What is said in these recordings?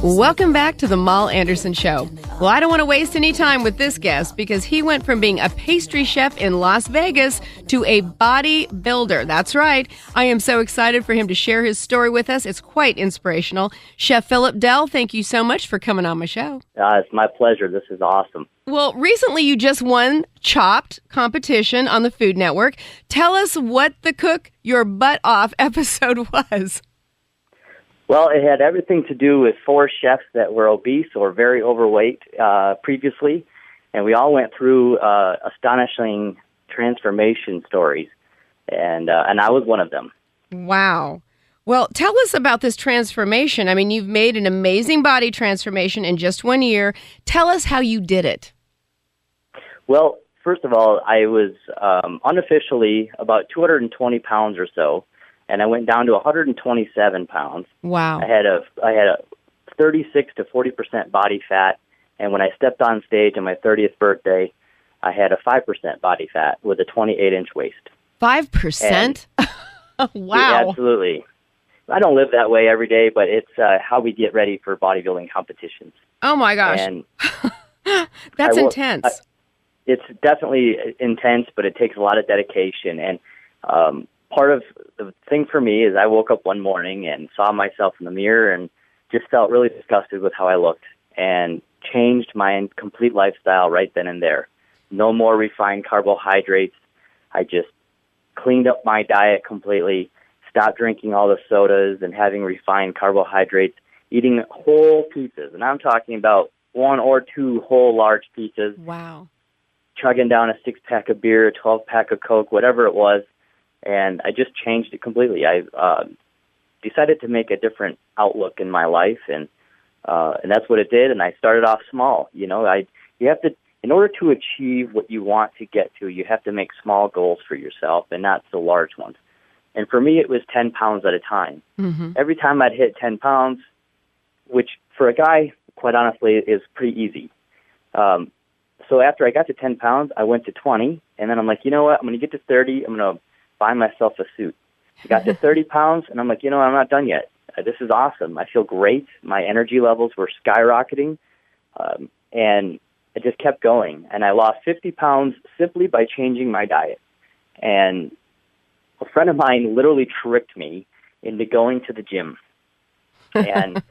Welcome back to the Moll Anderson Show. Well, I don't want to waste any time with this guest because he went from being a pastry chef in Las Vegas to a bodybuilder. That's right. I am so excited for him to share his story with us. It's quite inspirational. Chef Phillip Dell, thank you so much for coming on my show. It's my pleasure. This is awesome. Well, recently you just won Chopped competition on the Food Network. Tell us what the Cook Your Butt Off episode was. Well, it had everything to do with 4 chefs that were obese or very overweight previously, and we all went through astonishing transformation stories, and I was one of them. Wow. Well, tell us about this transformation. I mean, you've made an amazing body transformation in just 1 year. Tell us how you did it. Well, first of all, I was unofficially about 220 pounds or so, and I went down to 127 pounds. Wow. I had a 36 to 40% body fat, and when I stepped on stage on my 30th birthday, I had a 5% body fat with a 28-inch waist. 5%? Wow. Yeah, absolutely. I don't live that way every day, but it's how we get ready for bodybuilding competitions. Oh, my gosh. And that's intense. It's definitely intense, but it takes a lot of dedication, and part of the thing for me is I woke up one morning and saw myself in the mirror and just felt really disgusted with how I looked and changed my complete lifestyle right then and there. No more refined carbohydrates. I just cleaned up my diet completely, stopped drinking all the sodas and having refined carbohydrates, eating whole pizzas. And I'm talking about 1 or 2 whole large pizzas. Wow. Chugging down a 6-pack of beer, a 12-pack of Coke, whatever it was. And I just changed it completely. I decided to make a different outlook in my life, and that's what it did. And I started off small. You have to, in order to achieve what you want to get to, you have to make small goals for yourself and not so large ones. And for me, it was 10 pounds at a time. Mm-hmm. Every time I'd hit 10 pounds, which for a guy, quite honestly, is pretty easy. So after I got to 10 pounds, I went to 20, and then I'm like, you know what? I'm going to get to 30. I'm going to buy myself a suit. I got to 30 pounds, and I'm like, I'm not done yet. This is awesome. I feel great. My energy levels were skyrocketing, and I just kept going. And I lost 50 pounds simply by changing my diet. And a friend of mine literally tricked me into going to the gym. And,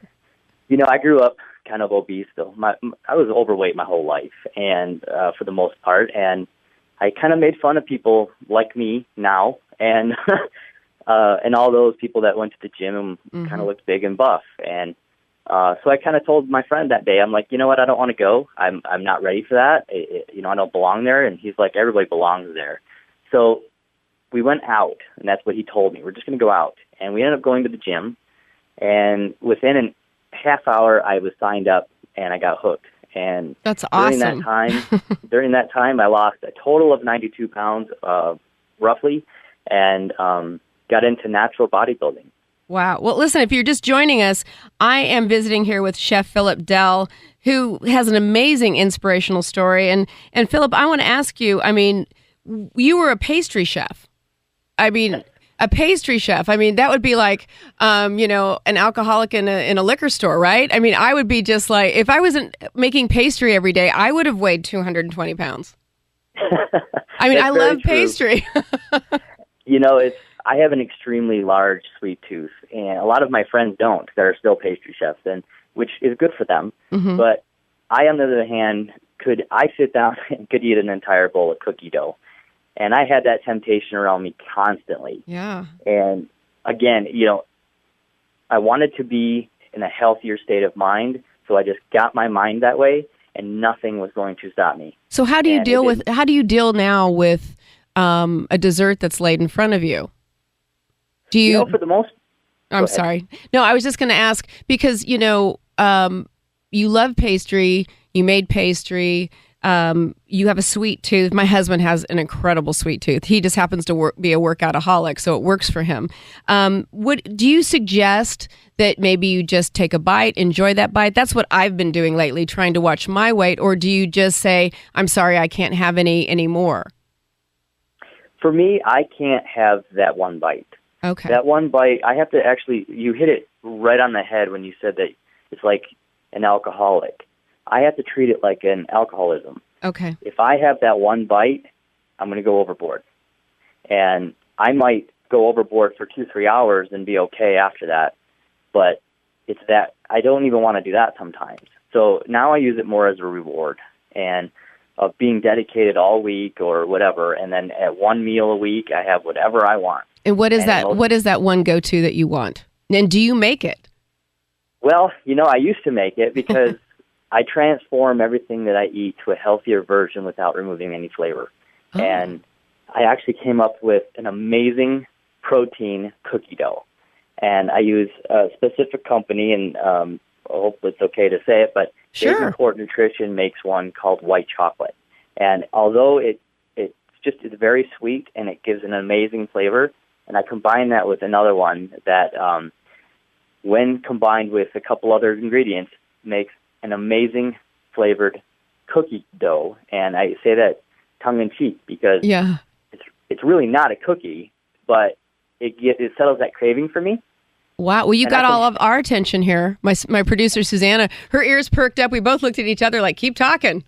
I grew up kind of obese, though. I was overweight my whole life, and for the most part, and I kind of made fun of people like me now, and and all those people that went to the gym and kind of looked big and buff. And so I kind of told my friend that day, I'm like, you know what, I don't want to go. I'm not ready for that. I don't belong there. And he's like, everybody belongs there. So we went out, and that's what he told me. We're just going to go out. And we ended up going to the gym, and within a half hour, I was signed up, and I got hooked. And that's awesome. During that time, I lost a total of 92 pounds, roughly, and got into natural bodybuilding. Wow. Well, listen, if you're just joining us, I am visiting here with Chef Phillip Dell, who has an amazing inspirational story. And Phillip, I want to ask you, you were a pastry chef. A pastry chef. That would be like, an alcoholic in a liquor store, right? I would be just like, if I wasn't making pastry every day, I would have weighed 220 pounds. I love pastry. I have an extremely large sweet tooth, and a lot of my friends don't that are still pastry chefs, and which is good for them. Mm-hmm. But I, on the other hand, I sit down and could eat an entire bowl of cookie dough. And I had that temptation around me constantly. Yeah. And again, I wanted to be in a healthier state of mind, so I just got my mind that way, and nothing was going to stop me. So how do you deal now with a dessert that's laid in front of you? Do you? For the most. I'm sorry. No, I was just going to ask because you love pastry. You made pastry. You have a sweet tooth. My husband has an incredible sweet tooth. He just happens to be a workoutaholic, so it works for him. Do you suggest that maybe you just take a bite, enjoy that bite? That's what I've been doing lately, trying to watch my weight. Or do you just say, I'm sorry, I can't have any more? For me, I can't have that one bite. Okay. That one bite, I have to you hit it right on the head when you said that It's like an alcoholic. I have to treat it like an alcoholism. Okay. If I have that one bite, I'm going to go overboard. And I might go overboard for 2-3 hours and be okay after that. But it's that I don't even want to do that sometimes. So now I use it more as a reward and of being dedicated all week or whatever. And then at one meal a week, I have whatever I want. And what is that? What is that one go-to that you want? And do you make it? Well, I used to make it because I transform everything that I eat to a healthier version without removing any flavor. Oh. And I actually came up with an amazing protein cookie dough. And I use a specific company, and I hope it's okay to say it, but sure. Davenport Nutrition makes one called white chocolate. And although it's very sweet and it gives an amazing flavor, and I combine that with another one that, when combined with a couple other ingredients, makes an amazing flavored cookie dough. And I say that tongue-in-cheek because it's really not a cookie, but it settles that craving for me. Wow. Well, you got all of our attention here. My producer, Susanna, her ears perked up. We both looked at each other like, keep talking.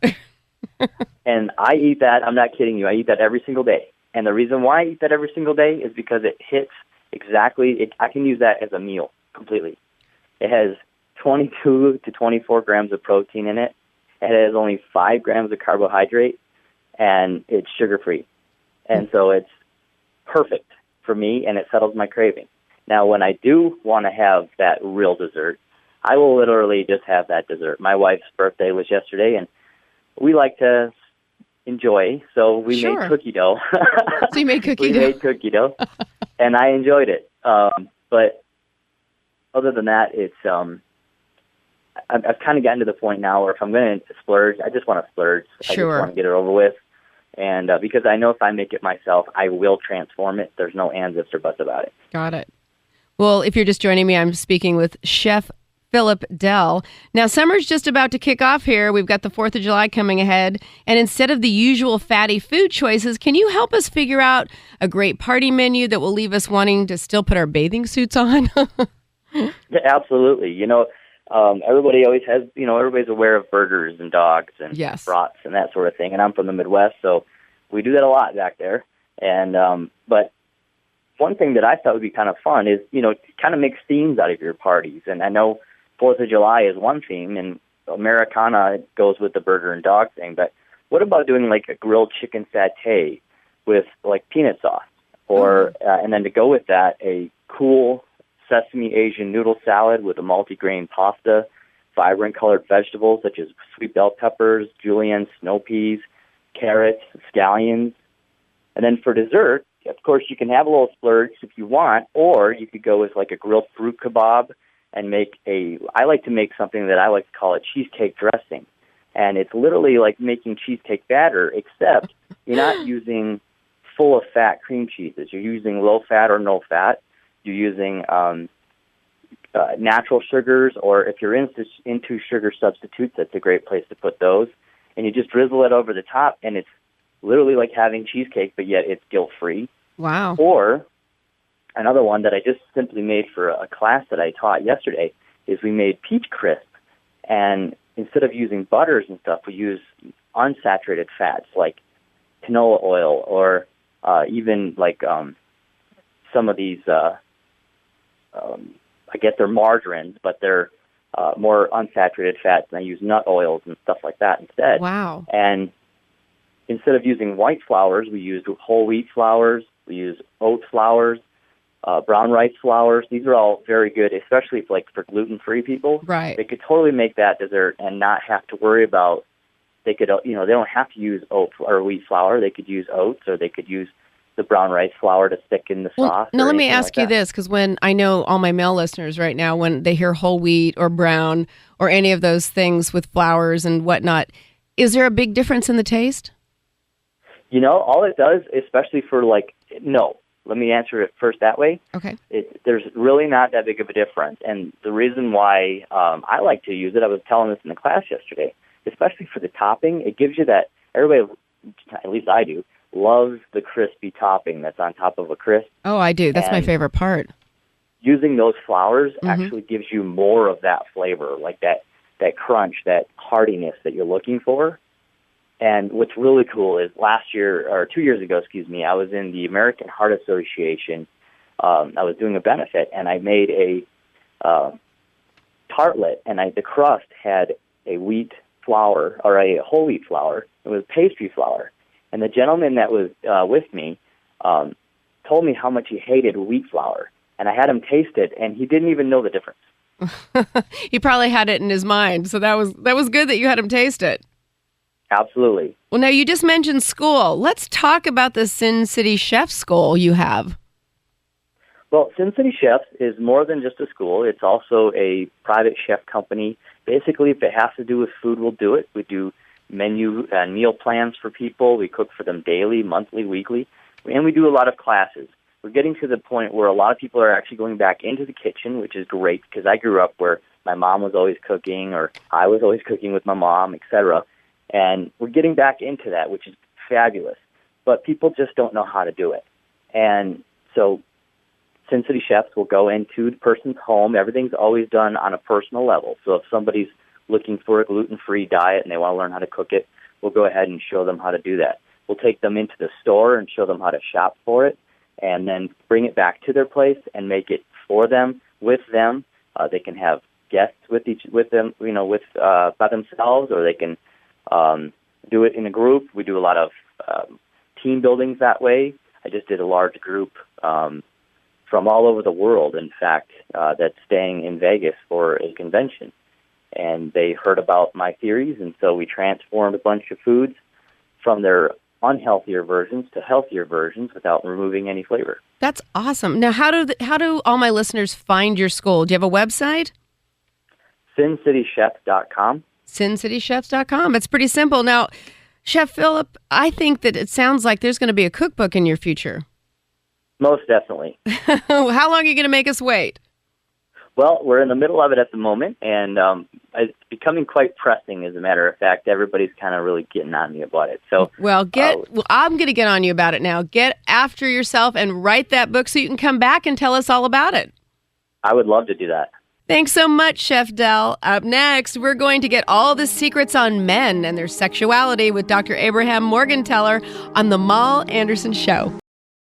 And I eat that. I'm not kidding you. I eat that every single day. And the reason why I eat that every single day is because it hits exactly. I can use that as a meal completely. It has 22 to 24 grams of protein in it. It has only 5 grams of carbohydrate, and it's sugar-free. And so it's perfect for me, and it settles my craving. Now, when I do want to have that real dessert, I will literally just have that dessert. My wife's birthday was yesterday, and we like to enjoy, so we made cookie dough. So you made cookie dough? We made cookie dough, and I enjoyed it. But other than that, it's I've kind of gotten to the point now where if I'm going to splurge, I just want to splurge. Sure. I just want to get it over with. And because I know if I make it myself, I will transform it. There's no ands, ifs, or buts about it. Got it. Well, if you're just joining me, I'm speaking with Chef Phillip Dell. Now, summer's just about to kick off here. We've got the 4th of July coming ahead. And instead of the usual fatty food choices, can you help us figure out a great party menu that will leave us wanting to still put our bathing suits on? Yeah, absolutely. Everybody always has, everybody's aware of burgers and dogs and brats and that sort of thing. And I'm from the Midwest, so we do that a lot back there. And but one thing that I thought would be kind of fun is, kind of make themes out of your parties. And I know 4th of July is one theme, and Americana goes with the burger and dog thing. But what about doing like a grilled chicken satay with like peanut sauce? Or and then to go with that, a cool sesame Asian noodle salad with a multi-grain pasta, vibrant colored vegetables such as sweet bell peppers, julienne, snow peas, carrots, scallions. And then for dessert, of course, you can have a little splurge if you want, or you could go with like a grilled fruit kebab and I like to make something that I like to call a cheesecake dressing. And it's literally like making cheesecake batter, except you're not using full of fat cream cheeses. You're using low fat or no fat. You're using natural sugars, or if you're into sugar substitutes, that's a great place to put those. And you just drizzle it over the top, and it's literally like having cheesecake, but yet it's guilt-free. Wow. Or another one that I just simply made for a class that I taught yesterday is we made peach crisp. And instead of using butters and stuff, we use unsaturated fats like canola oil, or even like some of these I guess they're margarines, but they're more unsaturated fats, and I use nut oils and stuff like that instead. Wow. And instead of using white flours, we use whole wheat flours, we use oat flours, brown rice flours. These are all very good, especially for gluten-free people. Right. They could totally make that dessert and not have to worry about, they don't have to use oat or wheat flour. They could use oats, or they could use the brown rice flour to stick in the sauce. Now, let me ask you this, because when I know all my male listeners right now, when they hear whole wheat or brown or any of those things with flours and whatnot, is there a big difference in the taste? All it does, especially for no. Let me answer it first that way. Okay. There's really not that big of a difference. And the reason why I like to use it, I was telling this in the class yesterday, especially for the topping, it gives you that, everybody, at least I do, loves the crispy topping that's on top of a crisp. Oh, I do. That's my favorite part. using those flours actually gives you more of that flavor, like that crunch, that heartiness that you're looking for. And what's really cool is 2 years ago, I was in the American Heart Association. I was doing a benefit, and I made a tartlet, and the crust had a wheat flour, or a whole wheat flour. It was pastry flour. And the gentleman that was with me told me how much he hated wheat flour. And I had him taste it, and he didn't even know the difference. He probably had it in his mind, so that was good that you had him taste it. Absolutely. Well, now you just mentioned school. Let's talk about the Sin City Chef School you have. Well, Sin City Chefs is more than just a school. It's also a private chef company. Basically, if it has to do with food, we'll do it. We do menu and meal plans for people. We cook for them daily, monthly, weekly, and we do a lot of classes. We're getting to the point where a lot of people are actually going back into the kitchen, which is great because I grew up where my mom was always cooking, or I was always cooking with my mom, etc. And we're getting back into that, which is fabulous. But people just don't know how to do it. And so Sin City Chefs will go into the person's home. Everything's always done on a personal level. So if somebody's looking for a gluten-free diet and they want to learn how to cook it, we'll go ahead and show them how to do that. We'll take them into the store and show them how to shop for it, and then bring it back to their place and make it for them, with them. They can have guests with them, by themselves, or they can do it in a group. We do a lot of team buildings that way. I just did a large group from all over the world, in fact, that's staying in Vegas for a convention. And they heard about my theories, and so we transformed a bunch of foods from their unhealthier versions to healthier versions without removing any flavor. That's awesome. Now, how do all my listeners find your school? Do you have a website? SinCityChef.com. SinCityChefs.com. It's pretty simple. Now, Chef Phillip, I think that it sounds like there's going to be a cookbook in your future. Most definitely. How long are you going to make us wait? Well, we're in the middle of it at the moment, and it's becoming quite pressing, as a matter of fact. Everybody's kind of really getting on me about it. So, I'm going to get on you about it now. Get after yourself and write that book so you can come back and tell us all about it. I would love to do that. Thanks so much, Chef Dell. Up next, we're going to get all the secrets on men and their sexuality with Dr. Abraham Morgentaler on the Moll Anderson Show.